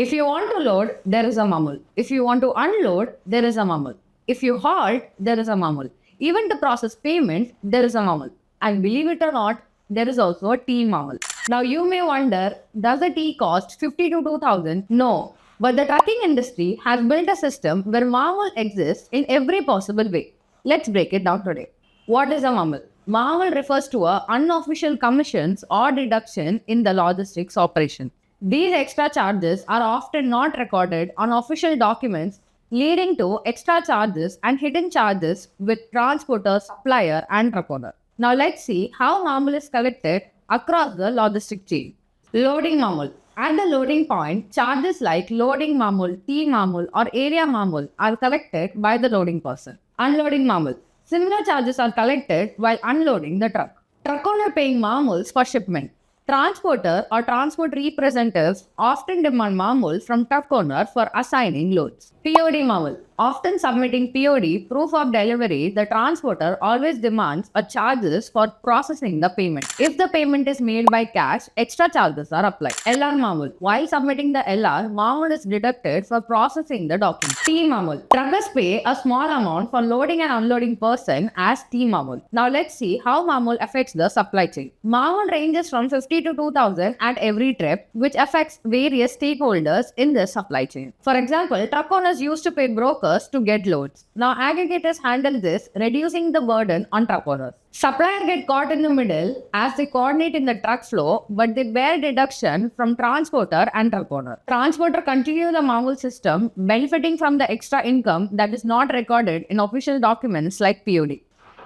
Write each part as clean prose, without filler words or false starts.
If you want to load, there is a mumble. If you want to unload, there is a mumble. If you halt, there is a mumble. Even to process payment, there is a mumble. And believe it or not, there is also a tea mumble. Now you may wonder, does a tea cost 50 to 2000? No. But the trucking industry has built a system where mumble exists in every possible way. Let's break it down today. What is a mumble? Mumble refers to a unofficial commissions or deduction in the logistics operation. These extra charges are often not recorded on official documents, leading to extra charges and hidden charges with transporter, supplier, and truck owner. Now let's see how mumble is collected across the logistic chain. Loading mumble. At the loading point, charges like loading mumble, tea mumble, or area mumble are collected by the loading person. Unloading mumble. Similar charges are collected while unloading the truck. Truck owner paying mumbles for shipment. Transporter or transport representatives often demand mumble from truck owner for assigning loads. POD mumble. Often submitting POD, proof of delivery, the transporter always demands a charges for processing the payment. If the payment is made by cash, extra charges are applied. LR mumble. While submitting the LR, mumble is deducted for processing the document. T mumble. Truckers pay a small amount for loading and unloading person as T mumble. Now let's see how mumble affects the supply chain. Mumble ranges from 50 to 2000 at every trip, which affects various stakeholders in the supply chain. For example, truck owners used to pay brokers to get loads. Now aggregators handle this, reducing the burden on truck owners. Suppliers get caught in the middle as they coordinate in the truck flow, but they bear deduction from transporter and truck owner. Transporter continue the mumble system, benefiting from the extra income that is not recorded in official documents like POD.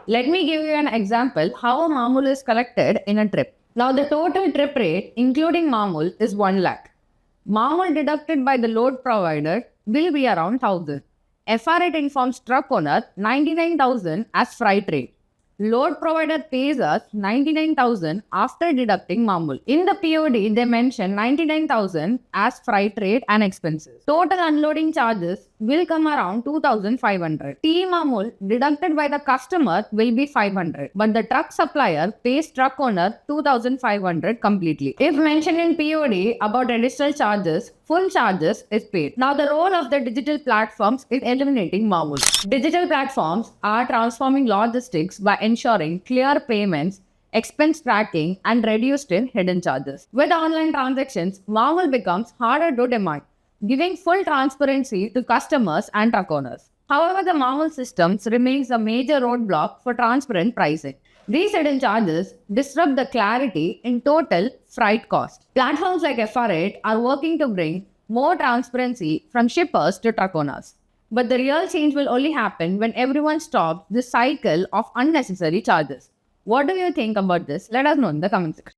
Let me give you an example how a mumble is collected in a trip. Now the total trip rate, including mumble, is 1 lakh. Mumble deducted by the load provider will be around 1000. FR rate informs truck owner 99,000 as freight rate. Load provider pays us 99,000 after deducting mumble. In the POD, they mention 99,000 as freight rate and expenses. Total unloading charges will come around 2,500. T mumble deducted by the customer will be 500, but the truck supplier pays truck owner 2,500 completely. If mentioned in POD about additional charges, full charges is paid. Now the role of the digital platforms is eliminating mumble. Digital platforms are transforming logistics by ensuring clear payments, expense tracking, and reduced in hidden charges. With online transactions, mumble becomes harder to demand, giving full transparency to customers and truck owners. However, the mumble systems remains a major roadblock for transparent pricing. These hidden charges disrupt the clarity in total freight cost. Platforms like FR8 are working to bring more transparency from shippers to truck owners. But the real change will only happen when everyone stops this cycle of unnecessary charges. What do you think about this? Let us know in the comment section.